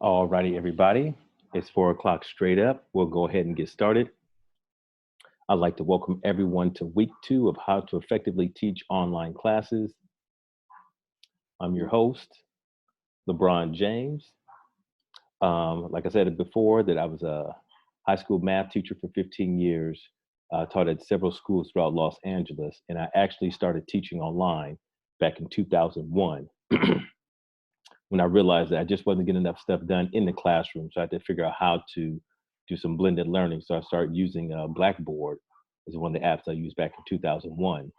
All righty, everybody. It's 4 o'clock straight up. We'll go ahead and get started. I'd like to welcome everyone to week 2 of how to effectively teach online classes. I'm your host, LeBron James. Like I said before, that I was a high school math teacher for 15 years, taught at several schools throughout Los Angeles, and I actually started teaching online back in 2001 when I realized that I just wasn't getting enough stuff done in the classroom. So I had to figure out how to do some blended learning. So I started using Blackboard as one of the apps I used back in 2001,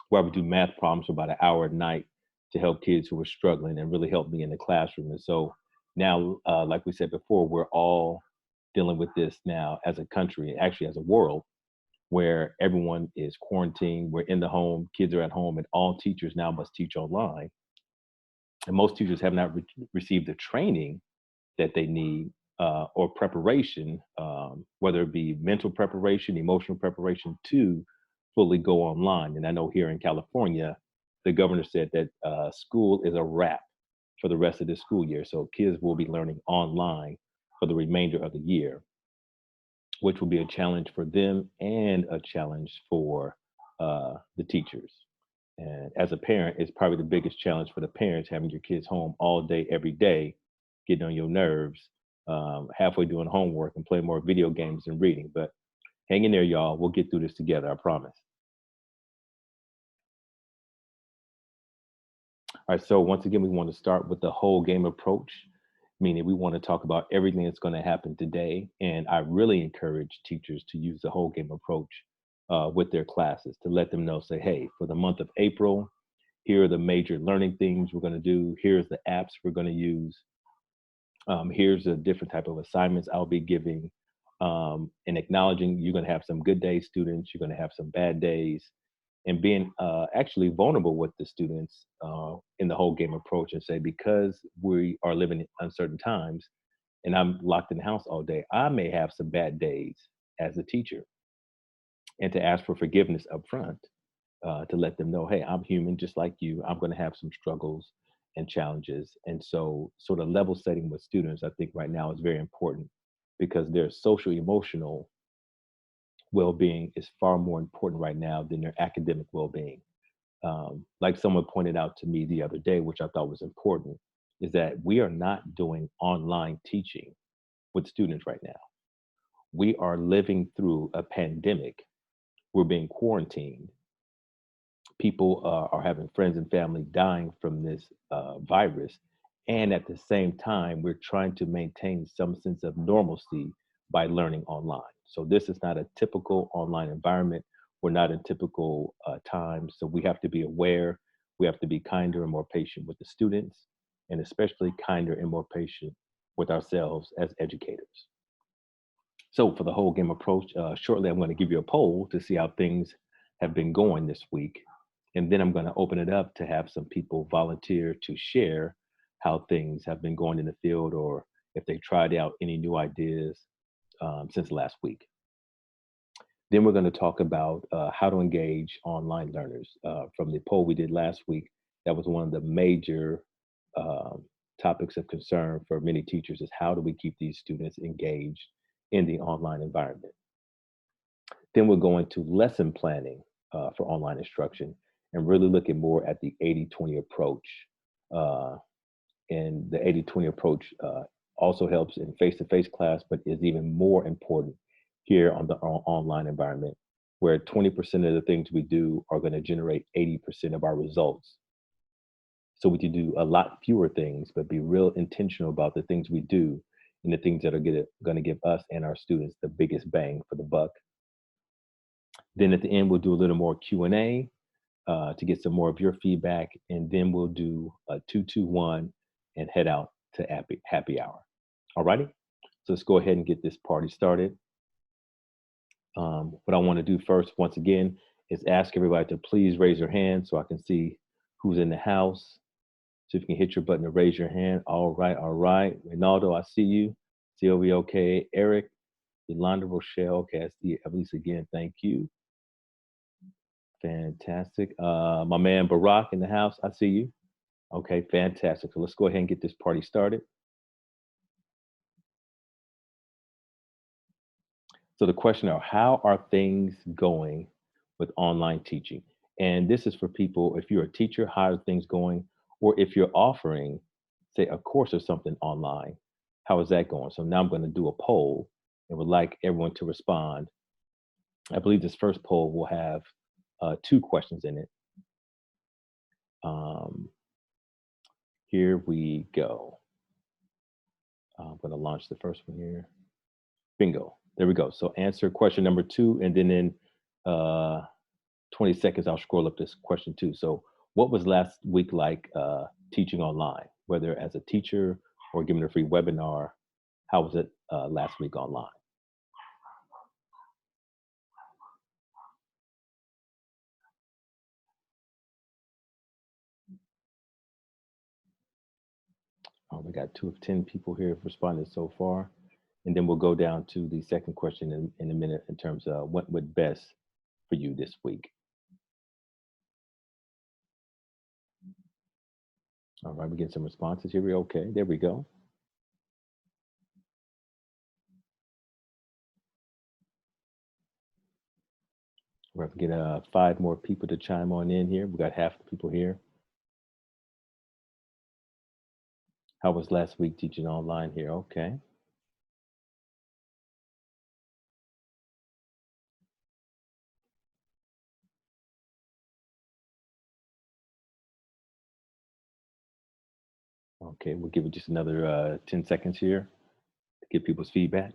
where I would do math problems for about an hour a night to help kids who were struggling and really help me in the classroom. And so now, like we said before, we're all dealing with this now as a country, actually as a world, where everyone is quarantined. We're in the home, kids are at home, and all teachers now must teach online. And most teachers have not received the training that they need or preparation, whether it be mental preparation, emotional preparation to fully go online. And I know here in California, the governor said that school is a wrap for the rest of this school year. So kids will be learning online for the remainder of the year, which will be a challenge for them and a challenge for the teachers. And as a parent, it's probably the biggest challenge for the parents having your kids home all day, every day, getting on your nerves, halfway doing homework and playing more video games than reading. But hang in there, y'all. We'll get through this together, I promise. All right, so once again, we want to start with the whole game approach, meaning we want to talk about everything that's going to happen today. And I really encourage teachers to use the whole game approach with their classes to let them know, say, hey, for the month of April, here are the major learning things we're going to do. Here's the apps we're going to use. Here's the different type of assignments I'll be giving, and acknowledging you're going to have some good days, students. You're going to have some bad days, and being actually vulnerable with the students in the whole game approach, and say, because we are living in uncertain times, and I'm locked in the house all day, I may have some bad days as a teacher, and to ask for forgiveness up front, to let them know, hey, I'm human just like you. I'm going to have some struggles and challenges. And so, sort of level setting with students, I think right now is very important because their social emotional well being is far more important right now than their academic well being. Like someone pointed out to me the other day, which I thought was important, is that we are not doing online teaching with students right now. We are living through a pandemic. We're being quarantined. People are having friends and family dying from this virus. And at the same time, we're trying to maintain some sense of normalcy by learning online. So this is not a typical online environment. We're not in typical times. So we have to be aware. We have to be kinder and more patient with the students, and especially kinder and more patient with ourselves as educators. So for the whole game approach, shortly I'm going to give you a poll to see how things have been going this week. And then I'm going to open it up to have some people volunteer to share how things have been going in the field or if they tried out any new ideas since last week. Then we're going to talk about how to engage online learners. From the poll we did last week, that was one of the major um, topics of concern for many teachers is how do we keep these students engaged in the online environment. Then we'll go into lesson planning for online instruction and really looking more at the 80-20 approach. Uh, and the 80-20 approach also helps in face-to-face class, but is even more important here on the online environment, where 20% of the things we do are going to generate 80% of our results. So we can do a lot fewer things, but be real intentional about the things we do and the things that are going to give us and our students the biggest bang for the buck. Then at the end, we'll do a little more Q&A to get some more of your feedback. And then we'll do a 2-2-1 and head out to happy hour. All righty. So let's go ahead and get this party started. What I want to do first, once again, is ask everybody to please raise their hand so I can see who's in the house. So if you can hit your button to raise your hand. All right, all right. Ronaldo, I see you. Sylvia, okay. Eric, Yolanda, Rochelle, okay. I see Elise again. Thank you. Fantastic. My man Barack in the house. I see you. Okay, fantastic. So let's go ahead and get this party started. So the question are, how are things going with online teaching? And this is for people, if you're a teacher, how are things going? Or if you're offering, say, a course or something online, how is that going? So now I'm going to do a poll and would like everyone to respond. I believe this first poll will have two questions in it. Um, Here we go. I'm going to launch the first one here. Bingo. There we go. So answer question number two, and then in uh, 20 seconds, I'll scroll up this question too. So what was last week like teaching online, whether as a teacher or giving a free webinar? How was it last week online? We got 2 of 10 people here have responded so far. And then we'll go down to the second question in a minute in terms of what went best for you this week. All right, we get some responses here. Okay, there we go. We're going to get 5 more people to chime on in here. We got half the people here. How was last week teaching online here? Okay. Okay, we'll give it just another 10 seconds here to get people's feedback.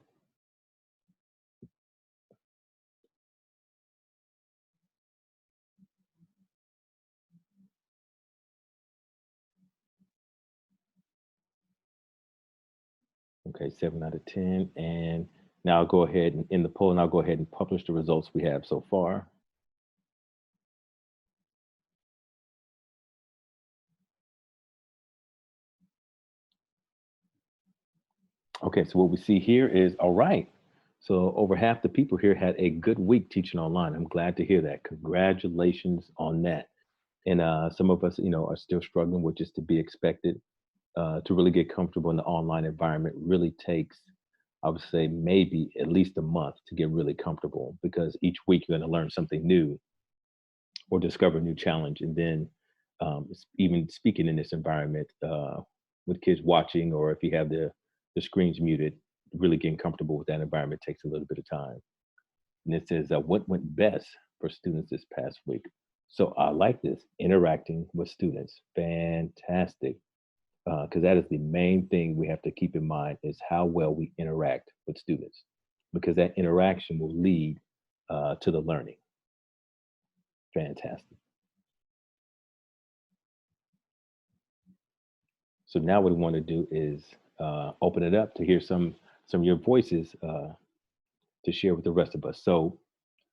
Okay, 7 out of 10. And now I'll go ahead and in the poll, and I'll go ahead and publish the results we have so far. Okay, so what we see here is all right. So over half the people here had a good week teaching online. I'm glad to hear that. Congratulations on that. And some of us, are still struggling, which is to be expected. To really get comfortable in the online environment really takes, I would say, maybe at least a month to get really comfortable because each week you're going to learn something new or discover a new challenge. And then even speaking in this environment with kids watching, or if you have the screens muted, really getting comfortable with that environment takes a little bit of time. And it says, what went best for students this past week? So I like this, interacting with students. Fantastic. Because that is the main thing we have to keep in mind is how well we interact with students, because that interaction will lead to the learning. Fantastic. So now what we want to do is open it up to hear some of your voices to share with the rest of us. So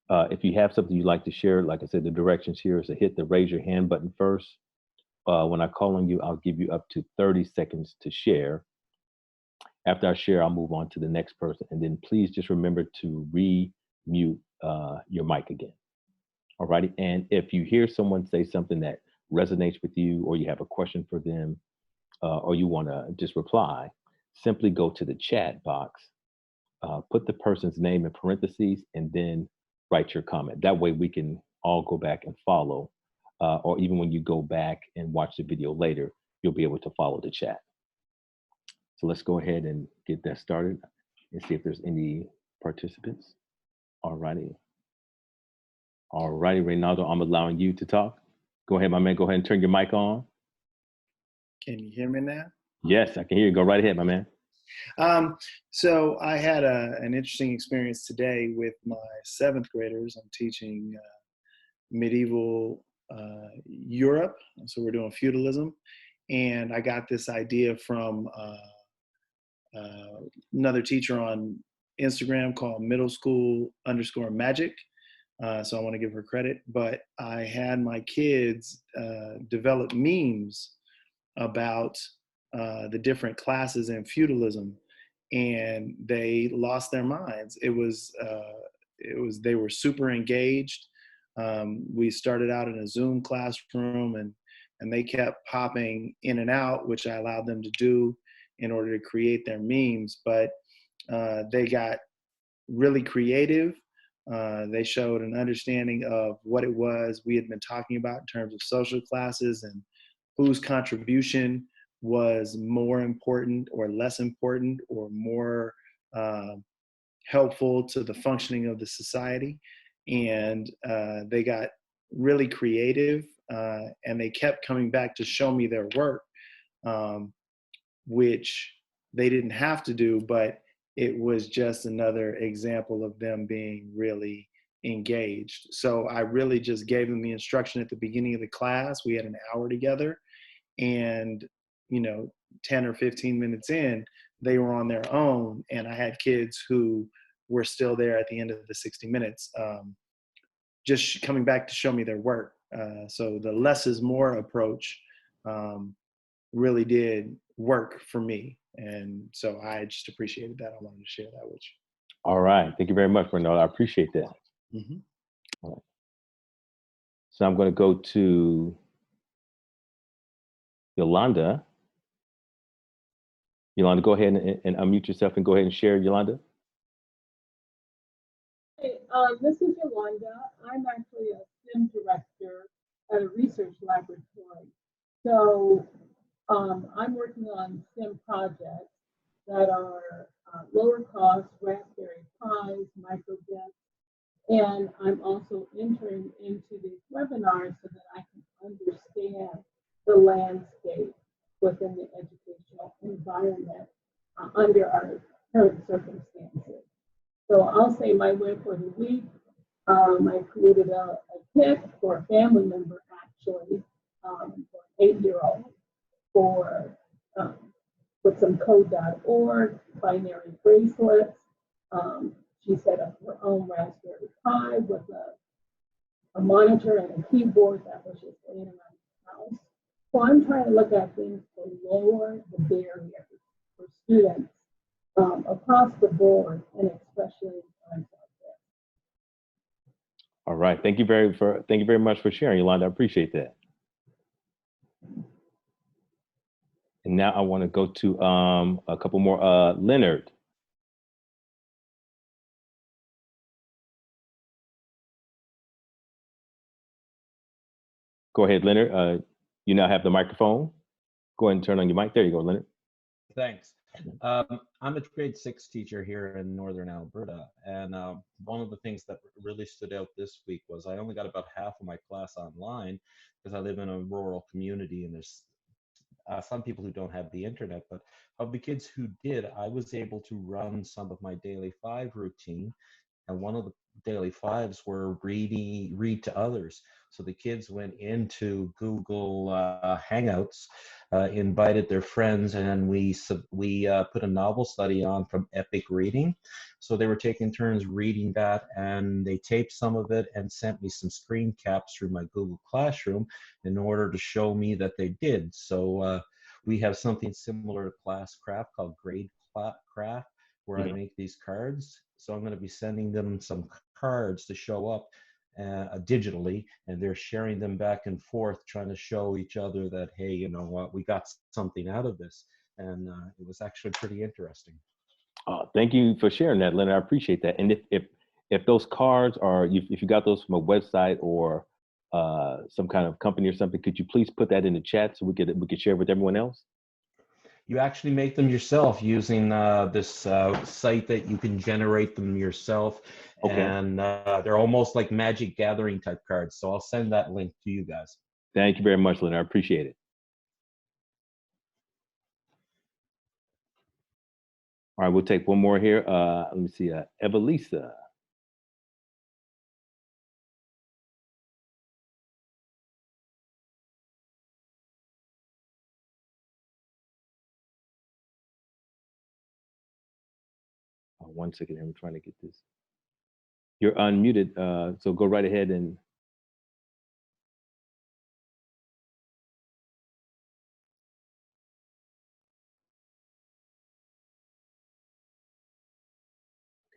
if you have something you'd like to share, like I said, the directions here is to hit the raise your hand button first. When I call on you, I'll give you up to 30 seconds to share. After I share, I'll move on to the next person. And then please just remember to re-mute your mic again. All righty. And if you hear someone say something that resonates with you, or you have a question for them, or you want to just reply, simply go to the chat box, put the person's name in parentheses, and then write your comment. That way we can all go back and follow. Or even when you go back and watch the video later, you'll be able to follow the chat. So let's go ahead and get that started and see if there's any participants. All righty. All righty, Reynaldo, I'm allowing you to talk. Go ahead, my man. Go ahead and turn your mic on. Can you hear me now? Yes, I can hear you. Go right ahead, my man. So I had an interesting experience today with my 7th graders. I'm teaching medieval Europe. So we're doing feudalism. And I got this idea from another teacher on Instagram called middle school _ magic. So I want to give her credit. But I had my kids develop memes about the different classes in feudalism, and they lost their minds. They were super engaged. We started out in a Zoom classroom, and they kept popping in and out, which I allowed them to do in order to create their memes. But they got really creative. They showed an understanding of what it was we had been talking about in terms of social classes and whose contribution was more important or less important or more uh, helpful to the functioning of the society. And they got really creative, and they kept coming back to show me their work, um, which they didn't have to do, but it was just another example of them being really engaged. So I really just gave them the instruction at the beginning of the class. We had an hour together, and you know, 10 or 15 minutes in, they were on their own, and I had kids who were still there at the end of the 60 minutes, just coming back to show me their work. So the less is more approach um, really did work for me. And so I just appreciated that. I wanted to share that with All right. Thank you very much, Bernard. I appreciate that. you. Mm-hmm. All right. So I'm going to go to Yolanda. Yolanda, go ahead and unmute yourself and go ahead and share, Yolanda. Hey, this is Yolanda. I'm actually a STEM director at a research laboratory. So I'm working on STEM projects that are lower cost, Raspberry Pis, microbits, and I'm also entering into these webinars so that I can understand the landscape within the educational environment under our current circumstances. So I'll say my win for the week. I created a kit for a family member, actually, for an 8-year-old, for um, with some code.org, binary bracelets. She set up her own Raspberry Pi with a monitor and a keyboard that was just laying around the house. So I'm trying to look at things to lower the barriers for students across the board, and especially in times like this. All right. Thank you very much for sharing, Yolanda. I appreciate that. And now I want to go to a couple more. Leonard. Go ahead, Leonard. You now have the microphone. Go ahead and turn on your mic. There you go, Leonard. Thanks. I'm a grade 6 teacher here in Northern Alberta, and one of the things that really stood out this week was I only got about half of my class online because I live in a rural community, and there's some people who don't have the internet, but of the kids who did, I was able to run some of my daily 5 routine, and one of the daily 5s were read to others. So the kids went into Google Hangouts, invited their friends, and we put a novel study on from Epic Reading. So they were taking turns reading that, and they taped some of it and sent me some screen caps through my Google Classroom in order to show me that they did. So we have something similar to Classcraft called Grade Craft, where I make these cards. So I'm going to be sending them some cards to show up digitally, and they're sharing them back and forth, trying to show each other that, hey, you know what, we got something out of this. And it was actually pretty interesting. Thank you for sharing that, Leonard. I appreciate that. And if those cards are, if you got those from a website or some kind of company or something, could you please put that in the chat so we could share with everyone else? You actually make them yourself using this site that you can generate them yourself. Okay. And they're almost like Magic Gathering type cards. So I'll send that link to you guys. Thank you very much, Leonard. I appreciate it. All right, we'll take one more here. Let me see, Evelisa. One second, I'm trying to get this. You're unmuted, so go right ahead and.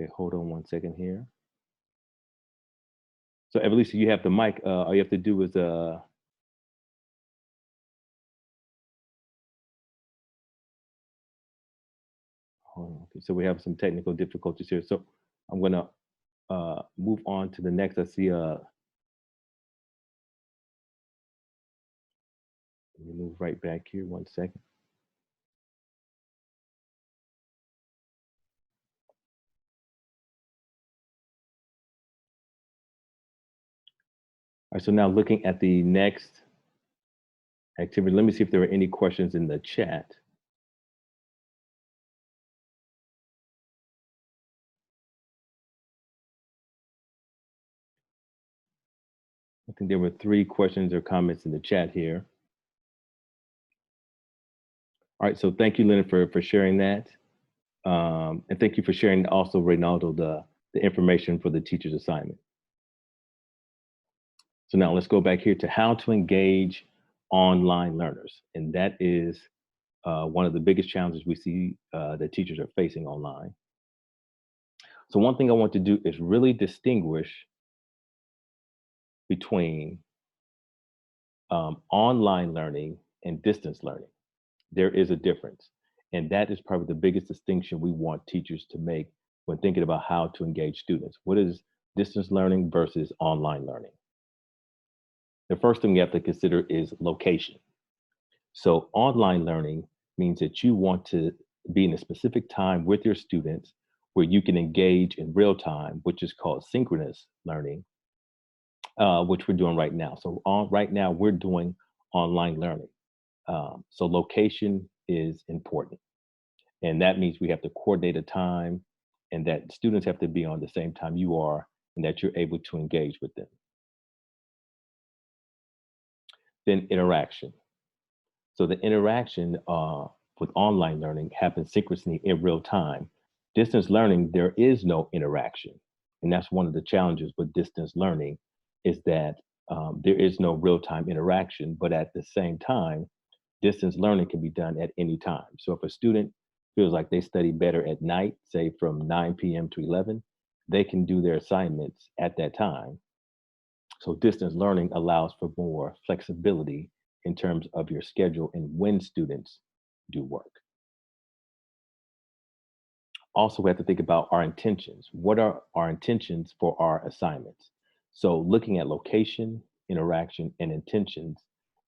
Okay, hold on one second here. So Evelisa, you have the mic. All you have to do is hold on. Okay, so we have some technical difficulties here. So I'm gonna move on to the next. I see let me move right back here 1 second. All right, so now looking at the next activity, let me see if there are any questions in the chat. I think there were 3 questions or comments in the chat here. All right, so thank you, Leonard, for sharing that. And thank you for sharing also, Reynaldo, the information for the teacher's assignment. So now let's go back here to how to engage online learners. And that is one of the biggest challenges we see that teachers are facing online. So one thing I want to do is really distinguish between online learning and distance learning. There is a difference. And that is probably the biggest distinction we want teachers to make when thinking about how to engage students. What is distance learning versus online learning? The first thing you have to consider is location. So online learning means that you want to be in a specific time with your students where you can engage in real time, which is called synchronous learning, which we're doing right now. So right now we're doing online learning. So location is important. And that means we have to coordinate a time and that students have to be on the same time you are and that you're able to engage with them. Then interaction. So the interaction with online learning happens synchronously in real time. Distance learning, there is no interaction. And that's one of the challenges with distance learning is that there is no real-time interaction, but at the same time, distance learning can be done at any time. So if a student feels like they study better at night, say from 9 p.m. to 11, they can do their assignments at that time. So distance learning allows for more flexibility in terms of your schedule and when students do work. Also, we have to think about our intentions. What are our intentions for our assignments? So looking at location, interaction, and intentions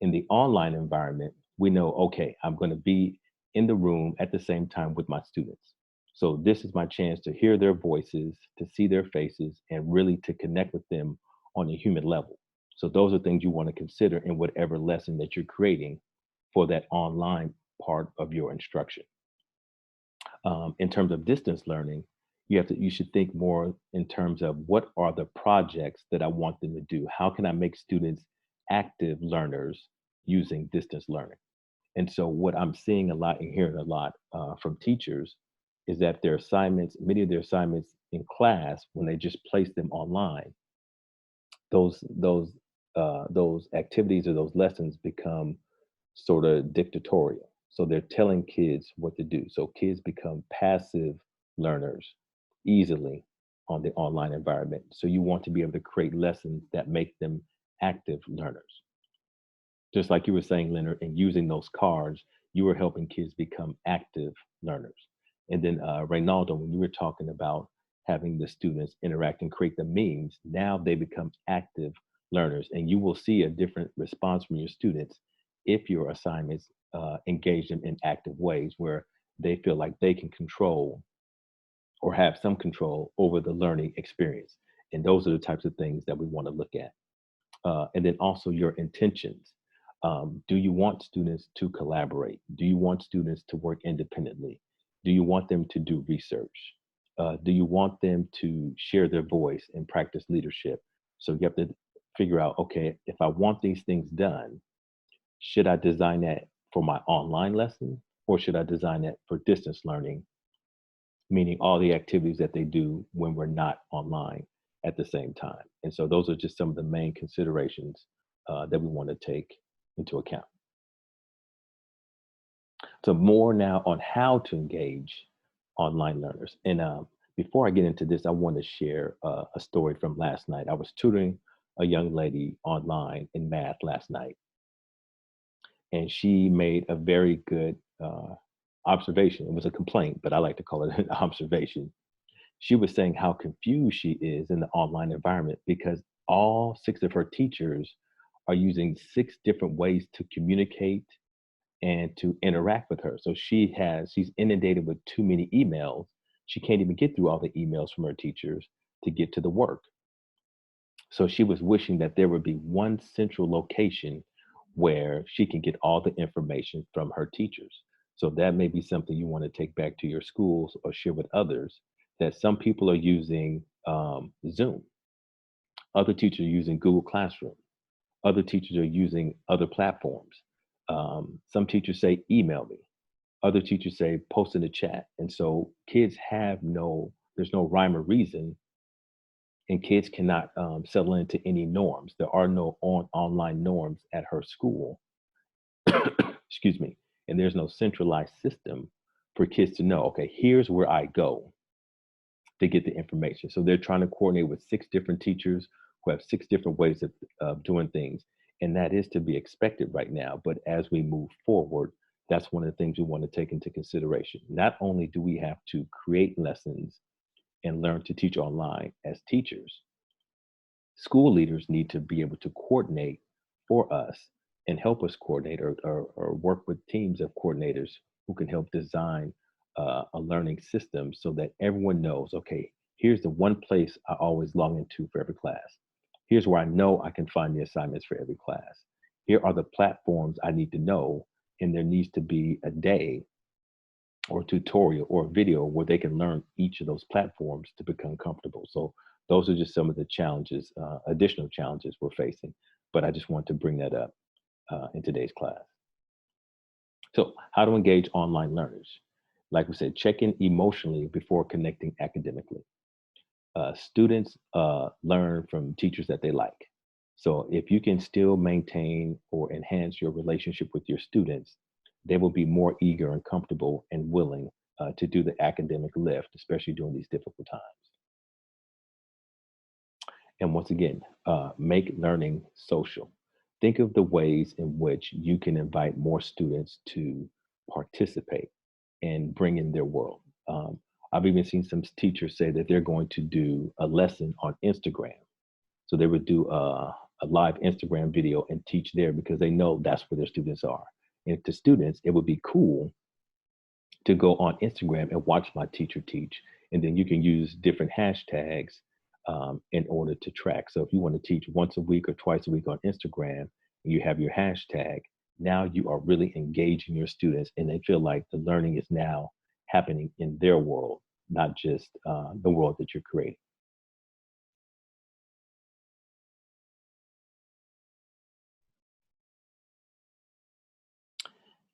in the online environment, we know, okay, I'm going to be in the room at the same time with my students. So this is my chance to hear their voices, to see their faces, and really to connect with them on a human level. So those are things you want to consider in whatever lesson that you're creating for that online part of your instruction. In terms of distance learning, you should think more in terms of what are the projects that I want them to do? How can I make students active learners using distance learning? And so what I'm seeing a lot and hearing a lot from teachers is that their assignments, many of their assignments in class, when they just place them online, those activities or those lessons become sort of dictatorial. So they're telling kids what to do. So kids become passive learners easily on the online environment. So you want to be able to create lessons that make them active learners. Just like you were saying, Leonard, and using those cards, you were helping kids become active learners. And then Reynaldo, when you were talking about having the students interact and create the memes, now they become active learners. And you will see a different response from your students if your assignments engage them in active ways where they feel like they can control or have some control over the learning experience. And those are the types of things that we want to look at. And then also your intentions. Do you want students to collaborate? Do you want students to work independently? Do you want them to do research? Do you want them to share their voice and practice leadership? So you have to figure out, okay, if I want these things done, should I design that for my online lesson or should I design that for distance learning, meaning all the activities that they do when we're not online at the same time? And so those are just some of the main considerations that we want to take into account. So more now on how to engage online learners. And before I get into this, I want to share a story from last night. I was tutoring a young lady online in math last night, and she made a very good observation. It was a complaint, but I like to call it an observation. She was saying how confused she is in the online environment because all six of her teachers are using six different ways to communicate and to interact with her. So she's inundated with too many emails. She can't even get through all the emails from her teachers to get to the work. So she was wishing that there would be one central location where she can get all the information from her teachers. So that may be something you want to take back to your schools or share with others, that some people are using Zoom, other teachers are using Google Classroom, other teachers are using other platforms. Some teachers say, email me. Other teachers say, post in the chat. And so kids there's no rhyme or reason, and kids cannot settle into any norms. There are no online norms at her school. Excuse me. And there's no centralized system for kids to know, okay, here's where I go to get the information. So they're trying to coordinate with six different teachers who have six different ways of doing things. And that is to be expected right now. But as we move forward, that's one of the things we want to take into consideration. Not only do we have to create lessons and learn to teach online as teachers, school leaders need to be able to coordinate for us and help us coordinate, or work with teams of coordinators who can help design a learning system so that everyone knows, okay, here's the one place I always log into for every class. Here's where I know I can find the assignments for every class. Here are the platforms I need to know, and there needs to be a day or tutorial or video where they can learn each of those platforms to become comfortable. So those are just some of the challenges, additional challenges we're facing. But I just want to bring that up in today's class. So how to engage online learners? Like we said, check in emotionally before connecting academically. Students learn from teachers that they like. So if you can still maintain or enhance your relationship with your students, they will be more eager and comfortable and willing to do the academic lift, especially during these difficult times. And once again, make learning social. Think of the ways in which you can invite more students to participate and bring in their world. I've even seen some teachers say that they're going to do a lesson on Instagram. So they would do a live Instagram video and teach there because they know that's where their students are. And to students, it would be cool to go on Instagram and watch my teacher teach. And then you can use different hashtags in order to track. So if you want to teach once a week or twice a week on Instagram, and you have your hashtag, now you are really engaging your students, and they feel like the learning is now happening in their world, not just the world that you're creating.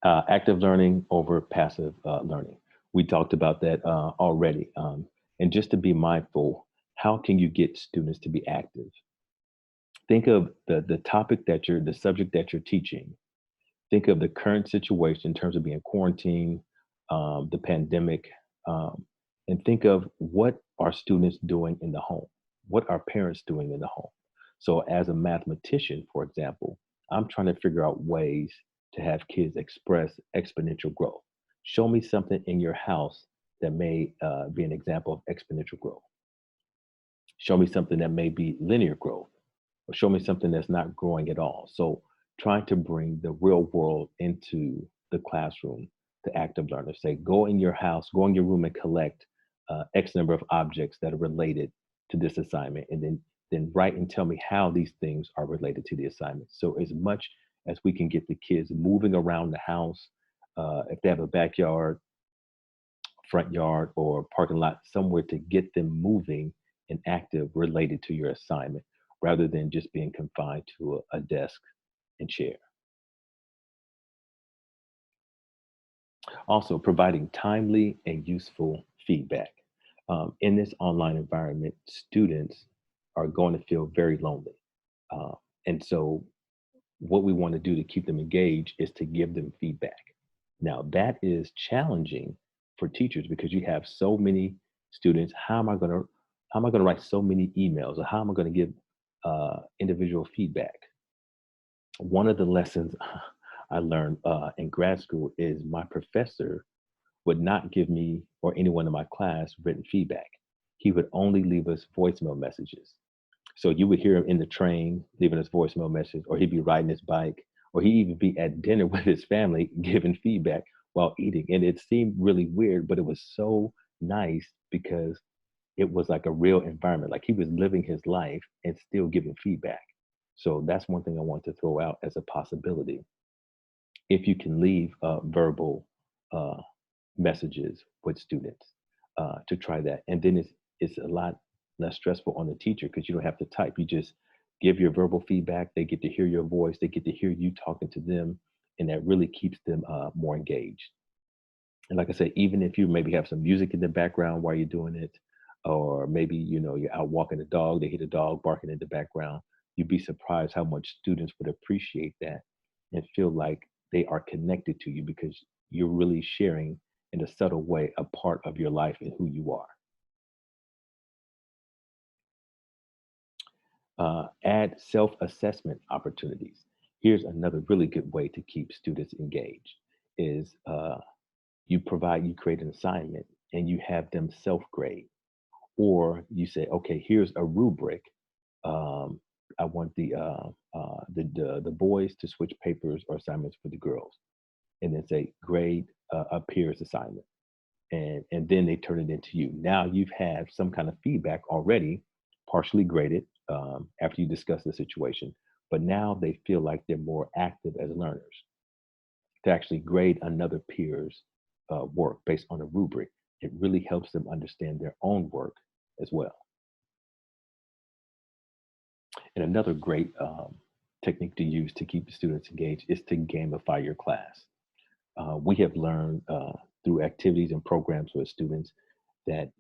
Active learning over passive learning. We talked about that already. And just to be mindful, how can you get students to be active? Think of the topic the subject that you're teaching. Think of the current situation in terms of being quarantined, the pandemic, and think of what are students doing in the home? What are parents doing in the home? So, as a mathematician, for example, I'm trying to figure out ways to have kids express exponential growth. Show me something in your house that may be an example of exponential growth. Show me something that may be linear growth, or show me something that's not growing at all. So trying to bring the real world into the classroom to active learners. Say, go in your house, go in your room and collect X number of objects that are related to this assignment. And then write and tell me how these things are related to the assignment. So as much as we can get the kids moving around the house, if they have a backyard, front yard, or parking lot, somewhere to get them moving and active related to your assignment, rather than just being confined to a desk and chair. Also, providing timely and useful feedback. In this online environment, students are going to feel very lonely. Uh, and so, what we want to do to keep them engaged is to give them feedback. Now, that is challenging for teachers because you have so many students. How am I going to write so many emails, or how am I going to give individual feedback? One of the lessons I learned in grad school is my professor would not give me or anyone in my class written feedback. he would only leave us voicemail messages. So you would hear him in the train leaving us voicemail messages, or he'd be riding his bike, or he'd even be at dinner with his family giving feedback while eating. And it seemed really weird, but it was so nice because it was like a real environment. Like he was living his life and still giving feedback. So that's one thing I want to throw out as a possibility. If you can leave verbal uh, messages with students, to try that, and then it's a lot less stressful on the teacher because you don't have to type. You just give your verbal feedback. They get to hear your voice. They get to hear you talking to them, and that really keeps them more engaged. And like I said, even if you maybe have some music in the background while you're doing it, or maybe you're out walking the dog, they hear the dog barking in the background, you'd be surprised how much students would appreciate that and feel like they are connected to you because you're really sharing in a subtle way a part of your life and who you are. Add self-assessment opportunities. Here's another really good way to keep students engaged is you create an assignment and you have them self-grade, or you say, okay, here's a rubric. Um, I want the boys to switch papers or assignments for the girls, and then say grade a peer's assignment, and then they turn it into you. Now you've had some kind of feedback already, partially graded after you discuss the situation, but now they feel like they're more active as learners to actually grade another peer's work based on a rubric. It really helps them understand their own work as well. And another great technique to use to keep the students engaged is to gamify your class. We have learned through activities and programs with students that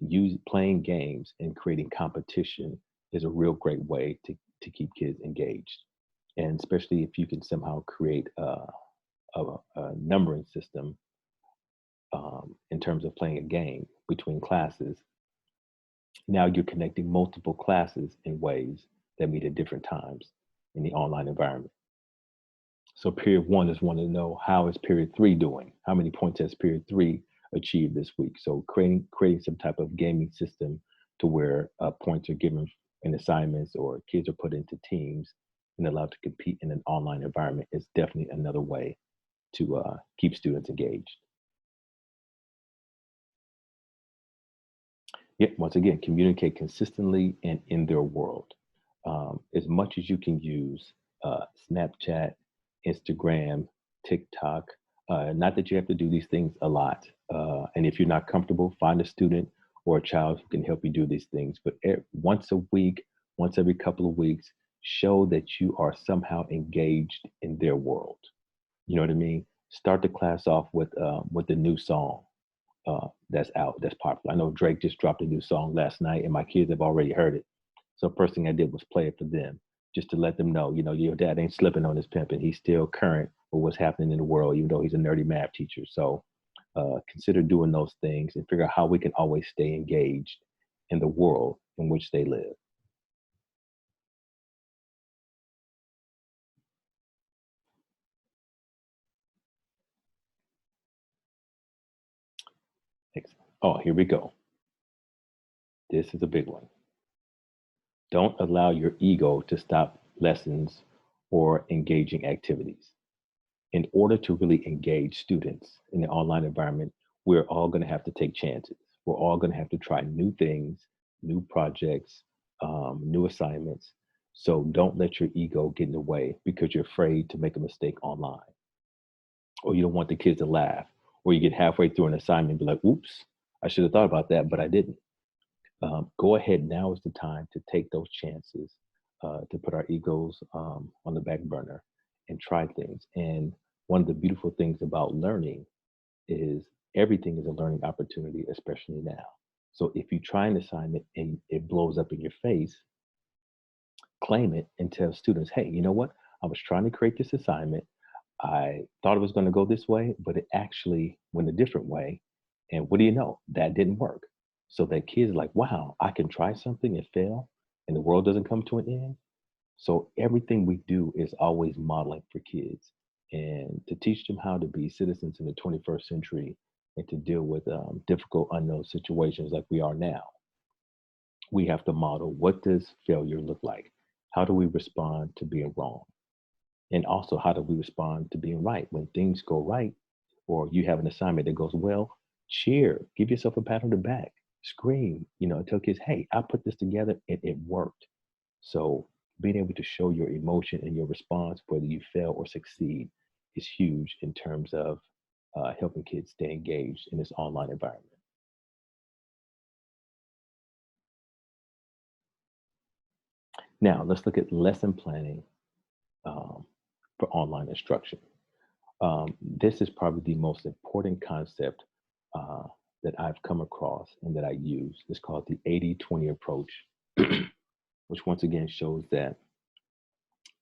playing games and creating competition is a real great way to keep kids engaged. And especially if you can somehow create a numbering system in terms of playing a game between classes. Now you're connecting multiple classes in ways that meet at different times in the online environment. So period one is wanting to know, how is period three doing? How many points has period three achieved this week? So creating some type of gaming system to where points are given in assignments or kids are put into teams and allowed to compete in an online environment is definitely another way to keep students engaged. Yet, once again, communicate consistently and in their world. As much as you can use Snapchat, Instagram, TikTok, not that you have to do these things a lot. And if you're not comfortable, find a student or a child who can help you do these things. But once a week, once every couple of weeks, show that you are somehow engaged in their world. You know what I mean? Start the class off with the new song that's out, that's popular. I know Drake just dropped a new song last night, and my kids have already heard it. So first thing I did was play it for them, just to let them know, your dad ain't slipping on his pimp, and he's still current with what's happening in the world, even though he's a nerdy math teacher. So consider doing those things and figure out how we can always stay engaged in the world in which they live. Oh, here we go. This is a big one. Don't allow your ego to stop lessons or engaging activities. In order to really engage students in the online environment, we're all going to have to take chances. We're all going to have to try new things, new projects, new assignments. So don't let your ego get in the way because you're afraid to make a mistake online, or you don't want the kids to laugh, or you get halfway through an assignment and be like, oops, I should have thought about that, but I didn't. Go ahead. Now is the time to take those chances, to put our egos on the back burner and try things. And one of the beautiful things about learning is everything is a learning opportunity, especially now. So if you try an assignment and it blows up in your face, claim it and tell students, hey, you know what? I was trying to create this assignment. I thought it was going to go this way, but it actually went a different way. And what do you know? That didn't work. So that kids are like, wow, I can try something and fail, and the world doesn't come to an end. So everything we do is always modeling for kids and to teach them how to be citizens in the 21st century and to deal with difficult, unknown situations like we are now. we have to model, what does failure look like? How do we respond to being wrong? And also, how do we respond to being right? When things go right, or you have an assignment that goes well, cheer, give yourself a pat on the back, scream, tell kids, hey, I put this together and it worked. So being able to show your emotion and your response, whether you fail or succeed, is huge in terms of helping kids stay engaged in this online environment. Now, let's look at lesson planning um, for online instruction. This is probably the most important concept uh, that I've come across and that I use. It's called the 80-20 approach, which once again shows that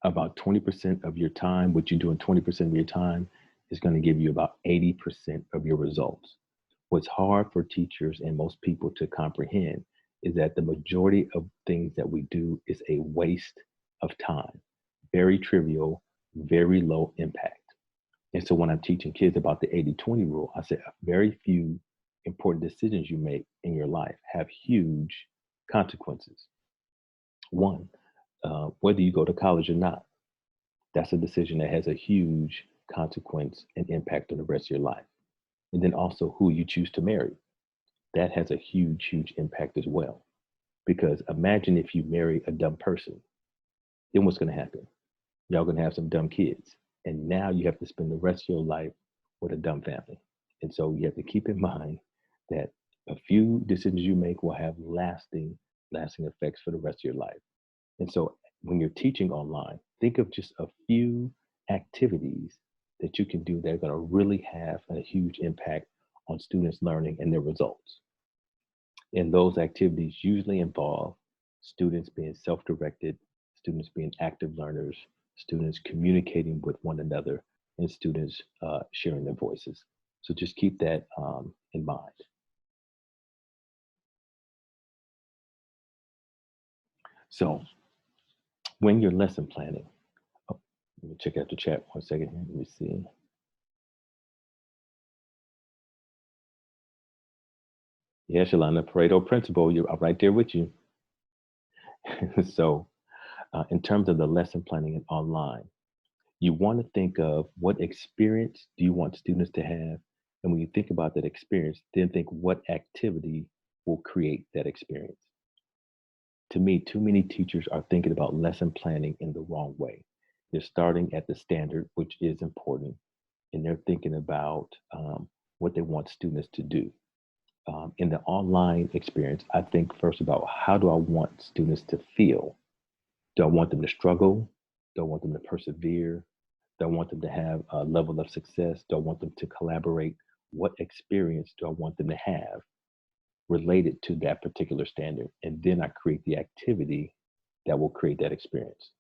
about 20% of your time, what you do in 20% of your time, is going to give you about 80% of your results. What's hard for teachers and most people to comprehend is that the majority of things that we do is a waste of time, very trivial, very low impact. And so when I'm teaching kids about the 80-20 rule, I say very few important decisions you make in your life have huge consequences. One, whether you go to college or not, that's a decision that has a huge consequence and impact on the rest of your life. And then also who you choose to marry, that has a huge, huge impact as well. Because imagine if you marry a dumb person, then what's going to happen? Y'all going to have some dumb kids. And now you have to spend the rest of your life with a dumb family. And so you have to keep in mind that a few decisions you make will have lasting effects for the rest of your life. And so when you're teaching online, think of just a few activities that you can do that are going to really have a huge impact on students' learning and their results. And those activities usually involve students being self-directed, students being active learners, students communicating with one another, and students sharing their voices. So just keep that in mind. So when you're lesson planning, let me check out the chat 1 second here. Let me see. Yeah, Shalana, Pareto principle, I'm right there with you. So in terms of the lesson planning and online, you want to think of what experience do you want students to have? And when you think about that experience, then think what activity will create that experience. To me, too many teachers are thinking about lesson planning in the wrong way. They're starting at the standard, which is important, and they're thinking about what they want students to do. In the online experience, I think first about how do I want students to feel? Do I want them to struggle? Do I want them to persevere? Do I want them to have a level of success? Do I want them to collaborate? What experience do I want them to have related to that particular standard? And then I create the activity that will create that experience.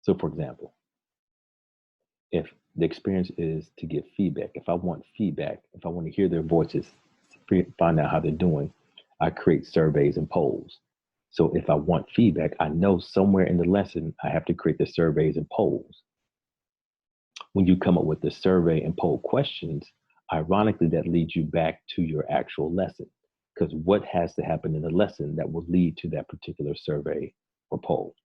So, for example, if the experience is to give feedback, if I want feedback, if I want to hear their voices, find out how they're doing, I create surveys and polls. So if I want feedback, I know somewhere in the lesson, I have to create the surveys and polls. When you come up with the survey and poll questions, ironically, that leads you back to your actual lesson. Because what has to happen in the lesson that will lead to that particular survey or poll?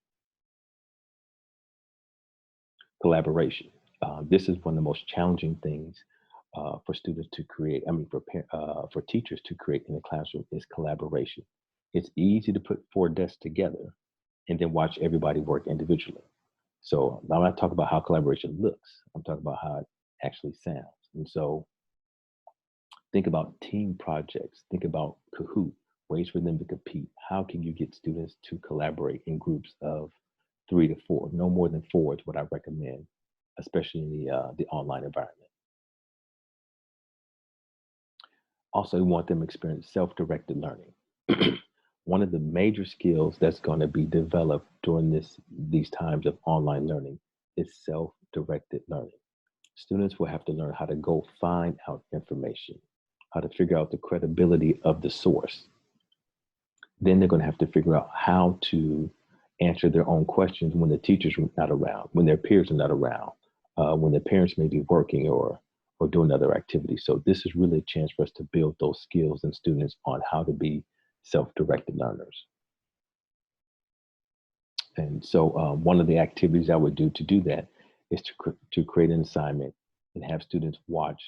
Collaboration. This is one of the most challenging things for students to create, for teachers to create in the classroom is collaboration. It's easy to put 4 desks together and then watch everybody work individually. So I'm not talking about how collaboration looks. I'm talking about how it actually sounds. And so think about team projects. Think about Kahoot, ways for them to compete. How can you get students to collaborate in groups of 3 to 4? No more than 4 is what I recommend, especially in the online environment. Also, we want them to experience self-directed learning. One of the major skills that's going to be developed during these times of online learning is self-directed learning. Students will have to learn how to go find out information, how to figure out the credibility of the source. Then they're going to have to figure out how to answer their own questions when the teacher's not around, when their peers are not around, when their parents may be working or doing other activities. So this is really a chance for us to build those skills in students on how to be self-directed learners. And so one of the activities I would do to do that is to create an assignment and have students watch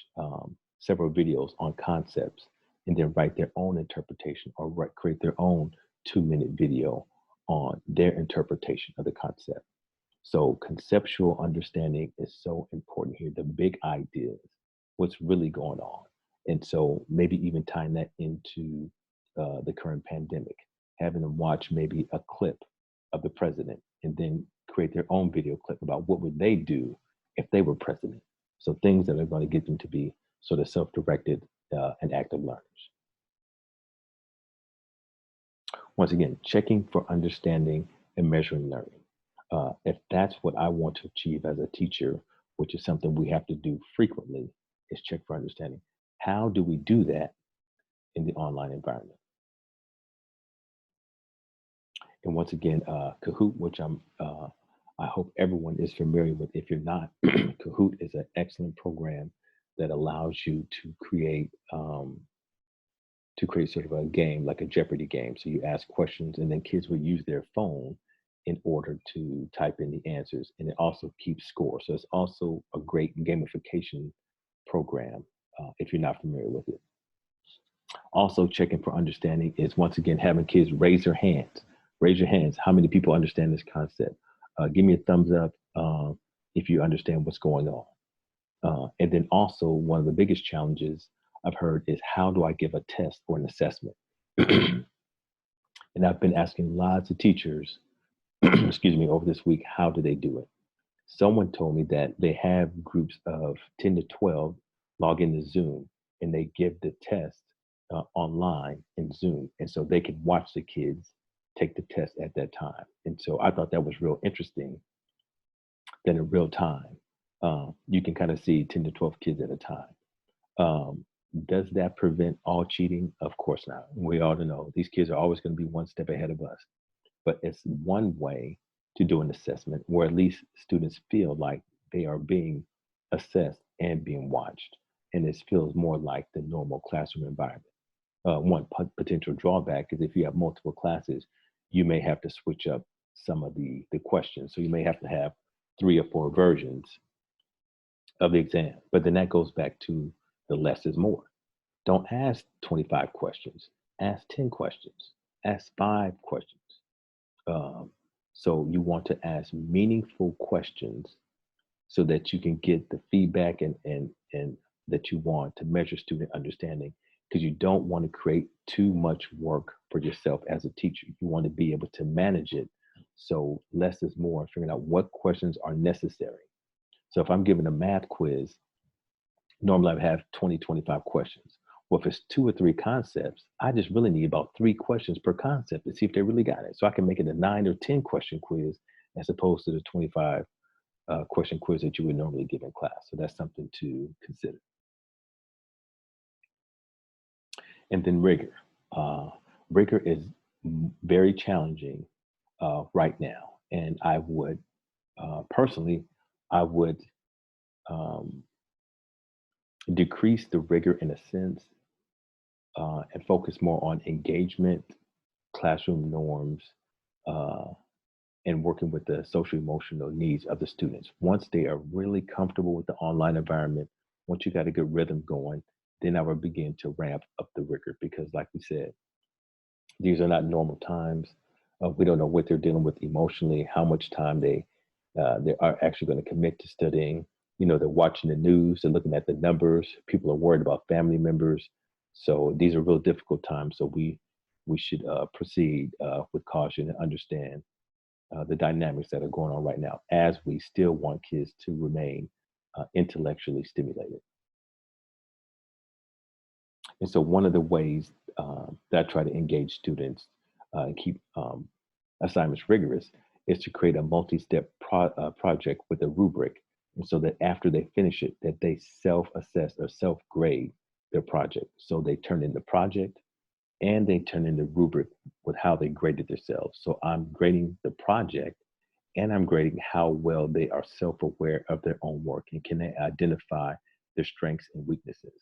several videos on concepts and then write their own interpretation or create their own 2-minute video on their interpretation of the concept. So conceptual understanding is so important here. The big ideas, what's really going on. And so maybe even tying that into the current pandemic, having them watch maybe a clip of the president and then create their own video clip about what would they do if they were president. So things that are going to get them to be sort of self-directed and active learners. Once again, checking for understanding and measuring learning. If that's what I want to achieve as a teacher, which is something we have to do frequently, is check for understanding. How do we do that in the online environment? And once again, Kahoot, which I hope everyone is familiar with. If you're not, Kahoot is an excellent program that allows you to create sort of a game, like a Jeopardy game. So you ask questions, and then kids will use their phone in order to type in the answers, and it also keeps score. So it's also a great gamification program if you're not familiar with it. Also, checking for understanding is, once again, having kids raise their hands. Raise your hands. How many people understand this concept? Give me a thumbs up if you understand what's going on. And then also, one of the biggest challenges I've heard is, how do I give a test or an assessment? And I've been asking lots of teachers, excuse me, over this week, how do they do it? Someone told me that they have groups of 10 to 12 log into Zoom, and they give the test online in Zoom. And so they can watch the kids take the test at that time. And so I thought that was real interesting, that in real time, you can kind of see 10 to 12 kids at a time. Does that prevent all cheating? Of course not. We all know these kids are always going to be one step ahead of us. But it's one way to do an assessment where at least students feel like they are being assessed and being watched. And it feels more like the normal classroom environment. One potential drawback is if you have multiple classes, you may have to switch up some of the questions. So you may have to have 3 or 4 versions of the exam. But then that goes back to the less is more. Don't ask 25 questions. Ask 10 questions. Ask 5 questions. So you want to ask meaningful questions so that you can get the feedback and that you want to measure student understanding, because you don't want to create too much work for yourself as a teacher. You want to be able to manage it. So less is more, figuring out what questions are necessary. So if I'm giving a math quiz, normally I have 20, 25 questions. Well, if it's 2 or 3 concepts, I just really need about 3 questions per concept to see if they really got it. So I can make it a 9 or 10 question quiz as opposed to the 25 question quiz that you would normally give in class. So that's something to consider. And then rigor. Rigor is very challenging right now. And I would, personally, I would decrease the rigor in a sense and focus more on engagement, classroom norms, and working with the social emotional needs of the students. Once they are really comfortable with the online environment, once you got a good rhythm going, then I would begin to ramp up the rigor, because like we said, these are not normal times. We don't know what they're dealing with emotionally, how much time they are actually going to commit to studying. You know, they're watching the news, they're looking at the numbers. People are worried about family members. So these are real difficult times. So we should proceed with caution and understand the dynamics that are going on right now, as we still want kids to remain intellectually stimulated. And so one of the ways that I try to engage students and keep assignments rigorous is to create a multi-step project with a rubric, and so that after they finish it, that they self-assess or self-grade their project. So they turn in the project and they turn in the rubric with how they graded themselves. So I'm grading the project and I'm grading how well they are self-aware of their own work and can they identify their strengths and weaknesses.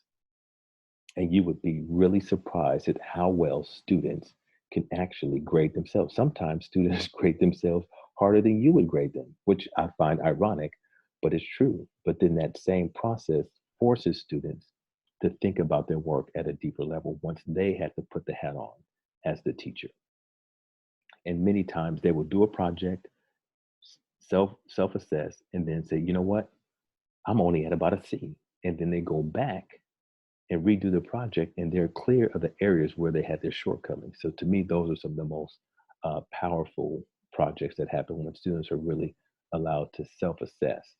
And you would be really surprised at how well students can actually grade themselves. Sometimes students grade themselves harder than you would grade them, which I find ironic, but it's true. But then that same process forces students to think about their work at a deeper level once they had to put the hat on as the teacher. And many times they will do a project, self assess, and then say, you know what, I'm only at about a C. And then they go back and redo the project, and they're clear of the areas where they had their shortcomings. So to me, those are some of the most powerful projects that happen when students are really allowed to self-assess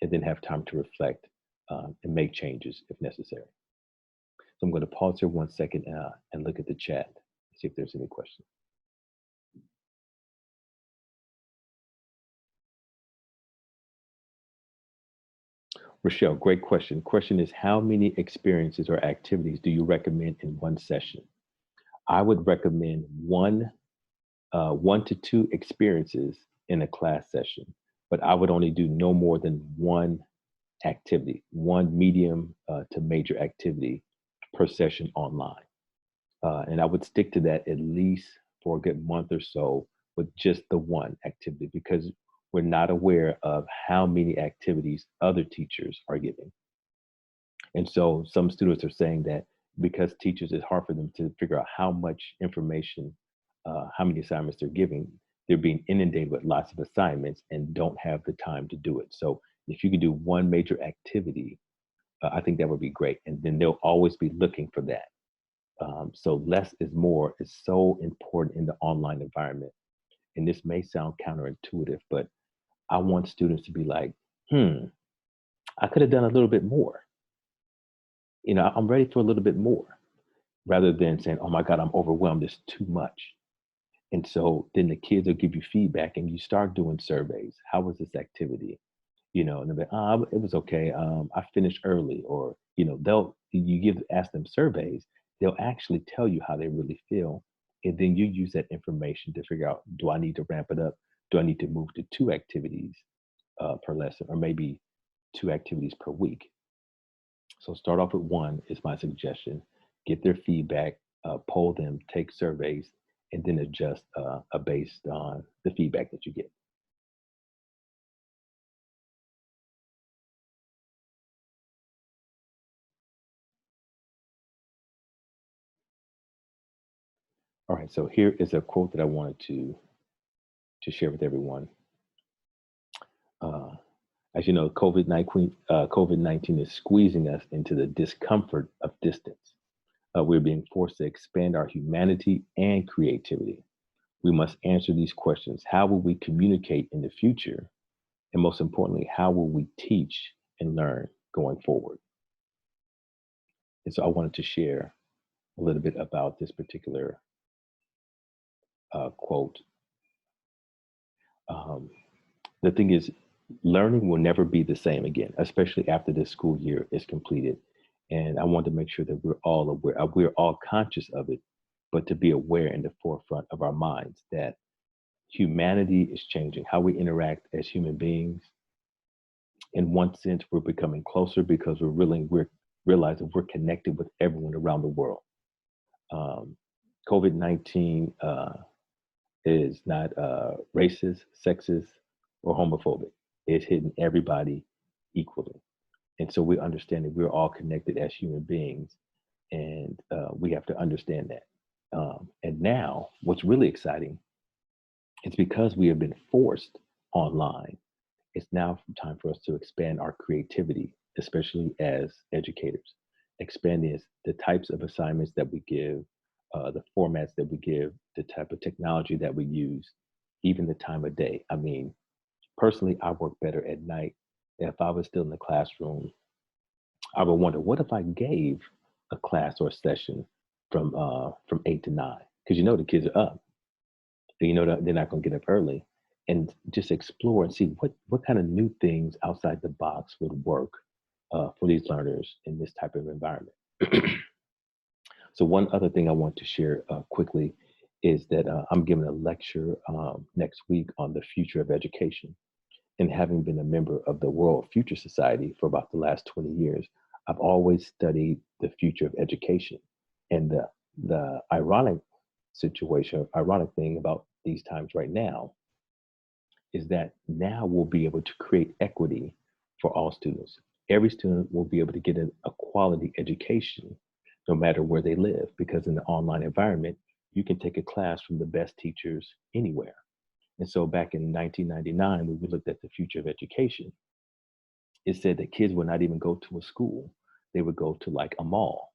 and then have time to reflect and make changes if necessary. So I'm going to pause here 1 second and look at the chat, see if there's any questions. Rochelle, great question. Question is, how many experiences or activities do you recommend in one session? I would recommend one to two experiences in a class session, but I would only do no more than one activity, one medium to major activity per session online. And I would stick to that at least for a good month or so with just the one activity, because we're not aware of how many activities other teachers are giving. And so some students are saying that because teachers, it's hard for them to figure out how much information, how many assignments they're giving, they're being inundated with lots of assignments and don't have the time to do it. So if you could do one major activity, I think that would be great. And then they'll always be looking for that. So less is more is so important in the online environment. And this may sound counterintuitive, but I want students to be like, I could have done a little bit more. You know, I'm ready for a little bit more, rather than saying, oh my God, I'm overwhelmed, it's too much. And so then the kids will give you feedback and you start doing surveys. How was this activity? You know, and they'll be, it was okay. I finished early, or, you know, ask them surveys, they'll actually tell you how they really feel. And then you use that information to figure out, do I need to ramp it up? Do I need to move to two activities per lesson, or maybe two activities per week? So start off with one is my suggestion. Get their feedback, poll them, take surveys, and then adjust based on the feedback that you get. All right, so here is a quote that I wanted to share with everyone. As you know, COVID-19 is squeezing us into the discomfort of distance. We're being forced to expand our humanity and creativity. We must answer these questions. How will we communicate in the future? And most importantly, how will we teach and learn going forward? And so I wanted to share a little bit about this particular quote. The thing is, learning will never be the same again, especially after this school year is completed. And I want to make sure that we're all aware, we're all conscious of it, but to be aware in the forefront of our minds that humanity is changing, how we interact as human beings. In one sense, we're becoming closer because we're realizing we're connected with everyone around the world. COVID-19 is not racist, sexist, or homophobic. It's hitting everybody equally. And so we understand that we're all connected as human beings, and we have to understand that. And now, what's really exciting is because we have been forced online, it's now time for us to expand our creativity, especially as educators. Expanding the types of assignments that we give, the formats that we give, the type of technology that we use, even the time of day. I mean, personally, I work better at night. If I was still in the classroom, I would wonder, what if I gave a class or a session from 8 to 9? Because you know the kids are up. You know that they're not going to get up early, and just explore and see what kind of new things outside the box would work for these learners in this type of environment. So one other thing I want to share quickly is that I'm giving a lecture next week on the future of education. And having been a member of the World Future Society for about the last 20 years, I've always studied the future of education. And the ironic situation, ironic thing about these times right now is that now we'll be able to create equity for all students. Every student will be able to get a quality education no matter where they live, because in the online environment, you can take a class from the best teachers anywhere. And so back in 1999, when we looked at the future of education, it said that kids would not even go to a school. They would go to like a mall.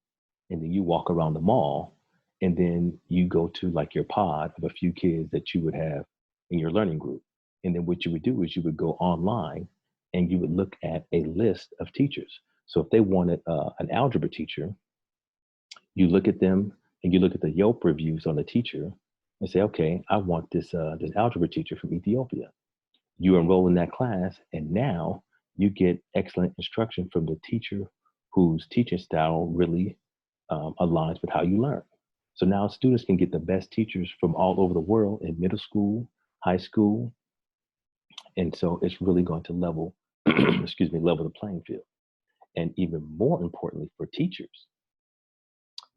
And then you walk around the mall, and then you go to like your pod of a few kids that you would have in your learning group. And then what you would do is you would go online and you would look at a list of teachers. So if they wanted an algebra teacher, you look at them and you look at the Yelp reviews on the teacher and say, okay, I want this algebra teacher from Ethiopia. You enroll in that class, and now you get excellent instruction from the teacher whose teaching style really aligns with how you learn. So now students can get the best teachers from all over the world in middle school, high school, and so it's really going to level, excuse me, level the playing field. And even more importantly for teachers,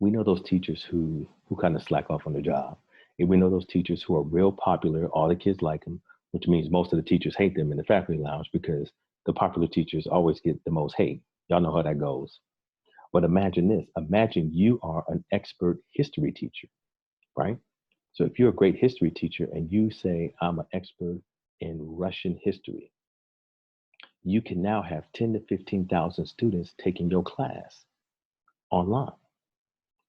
we know those teachers who kind of slack off on their job. And we know those teachers who are real popular, all the kids like them, which means most of the teachers hate them in the faculty lounge because the popular teachers always get the most hate. Y'all know how that goes. But imagine this. Imagine you are an expert history teacher, right? So if you're a great history teacher and you say, I'm an expert in Russian history, you can now have 10 to 15,000 students taking your class online.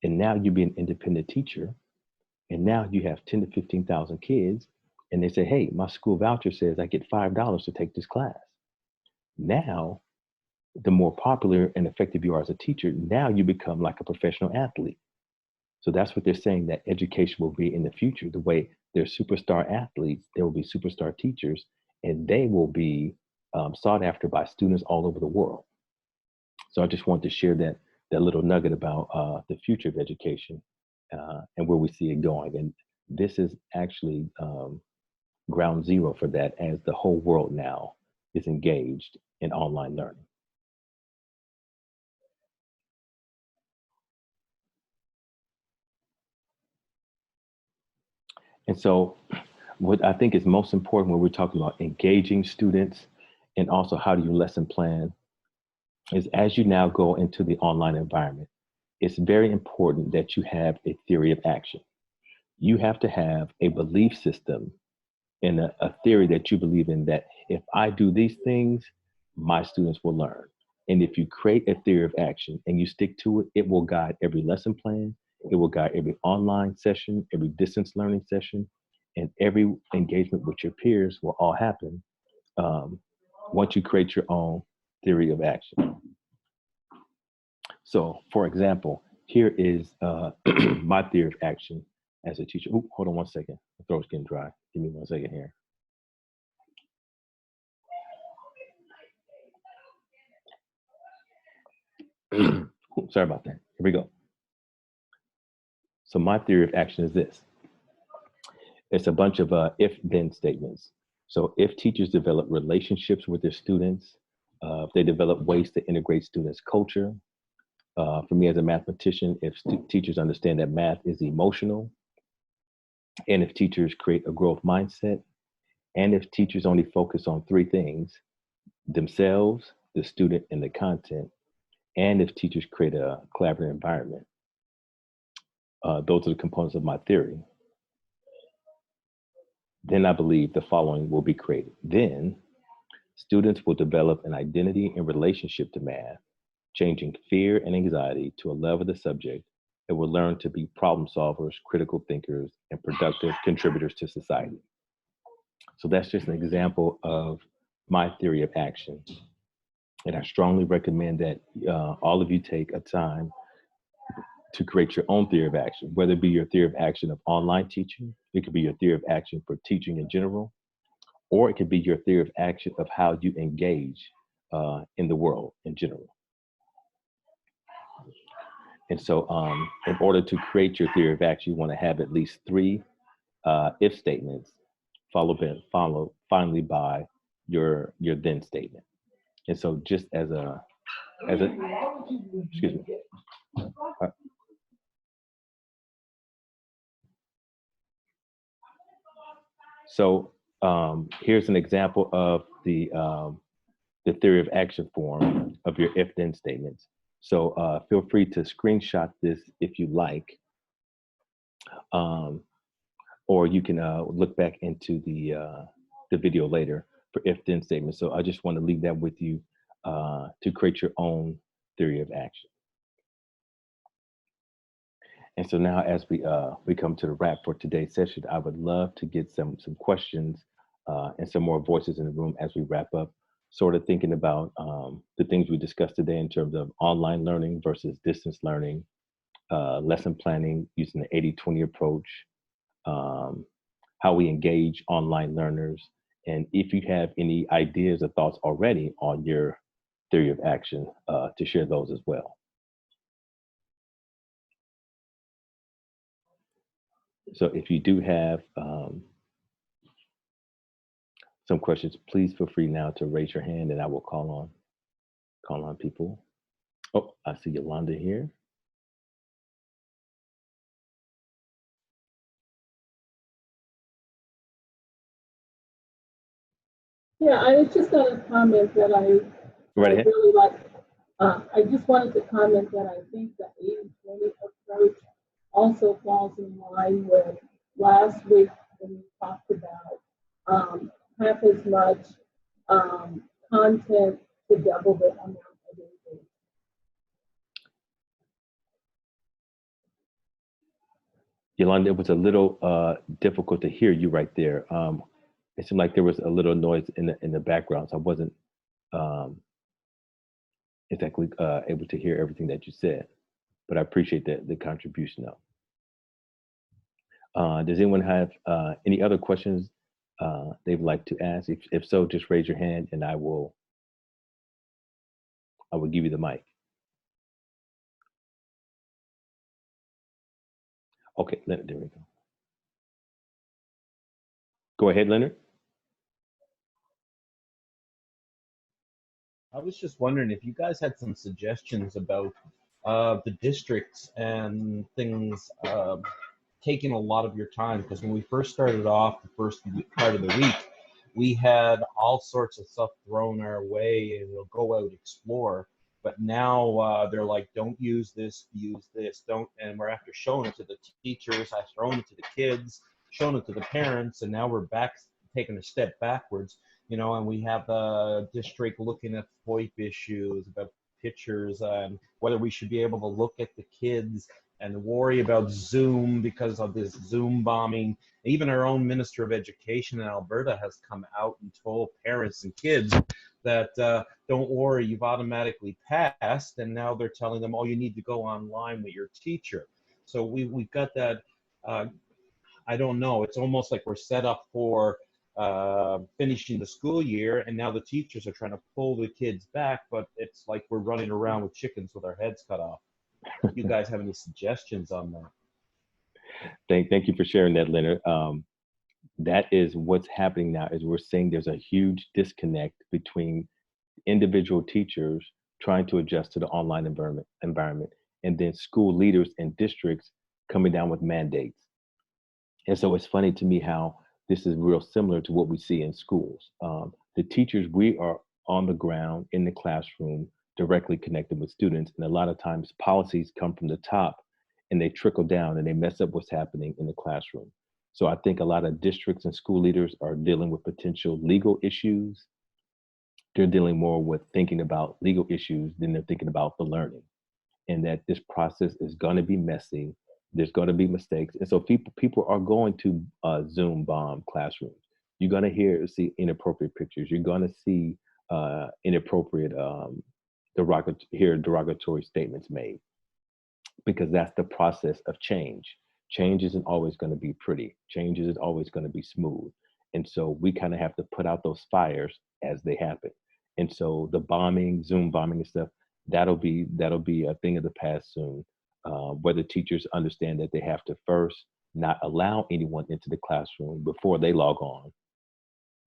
And now you be an independent teacher. And now you have 10 to 15,000 kids. And they say, hey, my school voucher says I get $5 to take this class. Now, the more popular and effective you are as a teacher, now you become like a professional athlete. So that's what they're saying, that education will be in the future. The way there's superstar athletes, there will be superstar teachers, and they will be sought after by students all over the world. So I just wanted to share that little nugget about the future of education and where we see it going. And this is actually ground zero for that, as the whole world now is engaged in online learning. And so what I think is most important when we're talking about engaging students and also how do you lesson plan is, as you now go into the online environment, it's very important that you have a theory of action. You have to have a belief system and a theory that you believe in, that if I do these things, my students will learn. And if you create a theory of action and you stick to it, it will guide every lesson plan. It will guide every online session, every distance learning session, and every engagement with your peers will all happen once you create your own theory of action. So, for example, here is my theory of action as a teacher. Ooh, hold on one second. My throat's getting dry. Give me 1 second here. Sorry about that. Here we go. So my theory of action is this. It's a bunch of if-then statements. So if teachers develop relationships with their students, if they develop ways to integrate students' culture, for me as a mathematician, if teachers understand that math is emotional, and if teachers create a growth mindset, and if teachers only focus on three things: themselves, the student, and the content, and if teachers create a collaborative environment, those are the components of my theory. Then I believe the following will be created. Then students will develop an identity and relationship to math, changing fear and anxiety to a love of the subject, and will learn to be problem solvers, critical thinkers, and productive contributors to society. So that's just an example of my theory of action. And I strongly recommend that all of you take a time to create your own theory of action, whether it be your theory of action of online teaching, it could be your theory of action for teaching in general, or it could be your theory of action of how you engage in the world in general. And so in order to create your theory of action, you want to have at least three if statements, followed finally by your then statement. And so just as a, excuse me. So here's an example of the theory of action form of your if-then statements. So feel free to screenshot this if you like, or you can look back into the video later for if-then statements. So I just want to leave that with you to create your own theory of action. And so now, as we come to the wrap for today's session, I would love to get some questions and some more voices in the room as we wrap up. Sort of thinking about the things we discussed today in terms of online learning versus distance learning, lesson planning using the 80-20 approach, how we engage online learners, and if you have any ideas or thoughts already on your theory of action, to share those as well. So if you do have some questions, please feel free now to raise your hand and I will call on people. Oh, I see Yolanda here. Yeah, I was just going to comment that Right I ahead. really like. I just wanted to comment that I think the 80-20 approach also falls in line with last week when we talked about half as much content to double the amount of engagement. Yolanda, it was a little difficult to hear you right there. It seemed like there was a little noise in the background, so I wasn't exactly able to hear everything that you said. But I appreciate the contribution though. Does anyone have any other questions they'd like to ask? If so, just raise your hand and I will give you the mic. Okay, Leonard, there we go. Go ahead, Leonard. I was just wondering if you guys had some suggestions about the districts and things taking a lot of your time, because when we first started off the first part of the week, we had all sorts of stuff thrown our way and we'll go out explore. But now they're like, don't use this, don't, and we're after showing it to the teachers, I've thrown it to the kids, showing it to the parents, and now we're back taking a step backwards, and we have the district looking at FOIP issues about pictures and whether we should be able to look at the kids and worry about Zoom because of this Zoom bombing. Even our own Minister of Education in Alberta has come out and told parents and kids that don't worry, you've automatically passed, and now they're telling them, oh, you need to go online with your teacher. So we've got that, I don't know, it's almost like we're set up for finishing the school year, and now the teachers are trying to pull the kids back, but it's like we're running around with chickens with our heads cut off. You guys have any suggestions on that? Thank you for sharing that, Leonard. That is what's happening now. Is we're seeing there's a huge disconnect between individual teachers trying to adjust to the online environment, and then school leaders and districts coming down with mandates. And so it's funny to me how this is real similar to what we see in schools. The teachers, we are on the ground in the classroom, directly connected with students. And a lot of times policies come from the top and they trickle down and they mess up what's happening in the classroom. So I think a lot of districts and school leaders are dealing with potential legal issues. They're dealing more with thinking about legal issues than they're thinking about the learning. And that this process is going to be messy. There's going to be mistakes, and so people are going to Zoom bomb classrooms. You're going to see inappropriate pictures. You're going to see inappropriate, derogatory statements made, because that's the process of change. Change isn't always going to be pretty. Change isn't always going to be smooth, and so we kind of have to put out those fires as they happen. And so the bombing, Zoom bombing and stuff, that'll be a thing of the past soon. Whether teachers understand that they have to first not allow anyone into the classroom before they log on,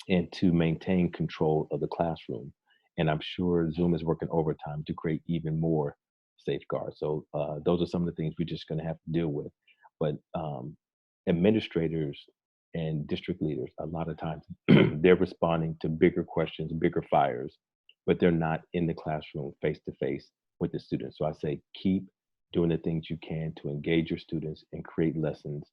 and to maintain control of the classroom. And I'm sure Zoom is working overtime to create even more safeguards. So those are some of the things we're just going to have to deal with. But administrators and district leaders, a lot of times they're responding to bigger questions, bigger fires, but they're not in the classroom face to face with the students. So I say keep doing the things you can to engage your students and create lessons.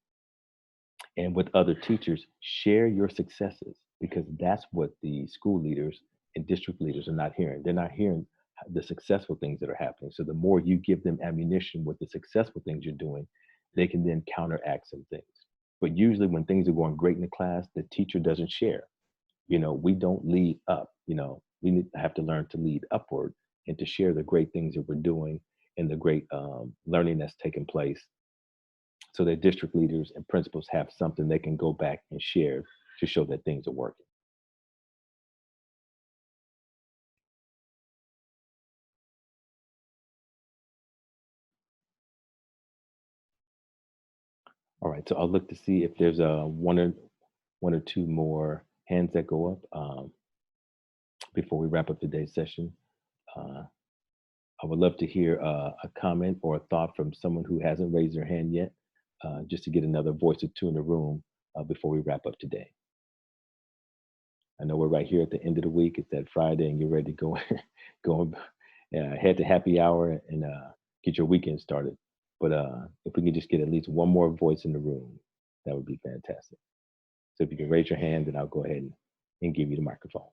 And with other teachers, share your successes, because that's what the school leaders and district leaders are not hearing. They're not hearing the successful things that are happening. So the more you give them ammunition with the successful things you're doing, they can then counteract some things. But usually when things are going great in the class, the teacher doesn't share. We don't lead up. We have to learn to lead upward and to share the great things that we're doing and the great learning that's taking place, so that district leaders and principals have something they can go back and share to show that things are working. All right, so I'll look to see if there's one or two more hands that go up before we wrap up today's session. Uh, I would love to hear a comment or a thought from someone who hasn't raised their hand yet, just to get another voice or two in the room before we wrap up today. I know we're right here at the end of the week. It's that Friday, and you're ready to go, go head to happy hour and get your weekend started. But if we can just get at least one more voice in the room, that would be fantastic. So if you can raise your hand, then I'll go ahead and give you the microphone.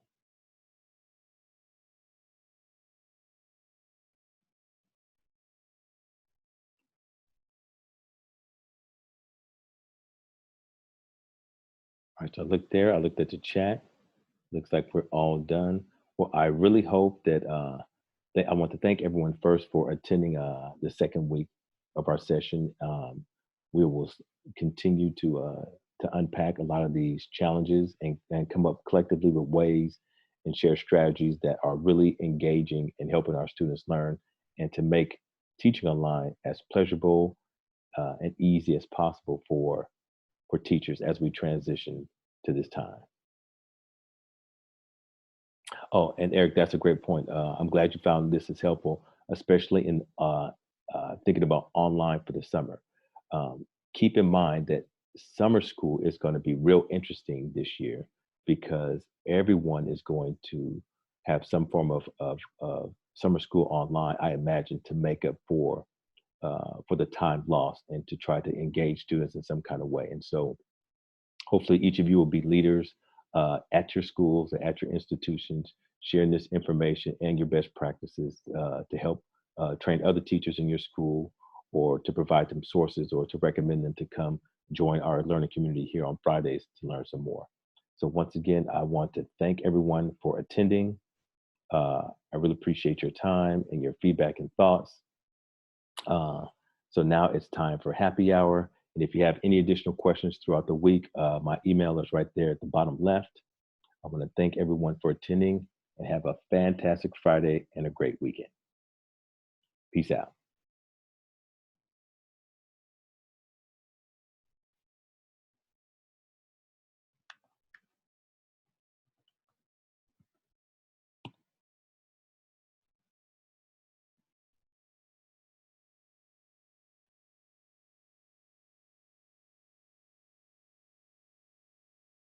All right, so I looked there. I looked at the chat. Looks like we're all done. Well, I really hope that I want to thank everyone first for attending the second week of our session. We will continue to unpack a lot of these challenges and come up collectively with ways and share strategies that are really engaging and helping our students learn, and to make teaching online as pleasurable and easy as possible for teachers as we transition to this time. Oh, and Eric, that's a great point. I'm glad you found this is helpful, especially in thinking about online for the summer. Keep in mind that summer school is going to be real interesting this year, because everyone is going to have some form of summer school online, I imagine, to make up for the time lost and to try to engage students in some kind of way. And so hopefully each of you will be leaders at your schools or at your institutions, sharing this information and your best practices to help train other teachers in your school, or to provide them sources, or to recommend them to come join our learning community here on Fridays to learn some more. So once again, I want to thank everyone for attending. I really appreciate your time and your feedback and thoughts. So now it's time for happy hour. And if you have any additional questions throughout the week, my email is right there at the bottom left. I want to thank everyone for attending, and have a fantastic Friday and a great weekend. Peace out.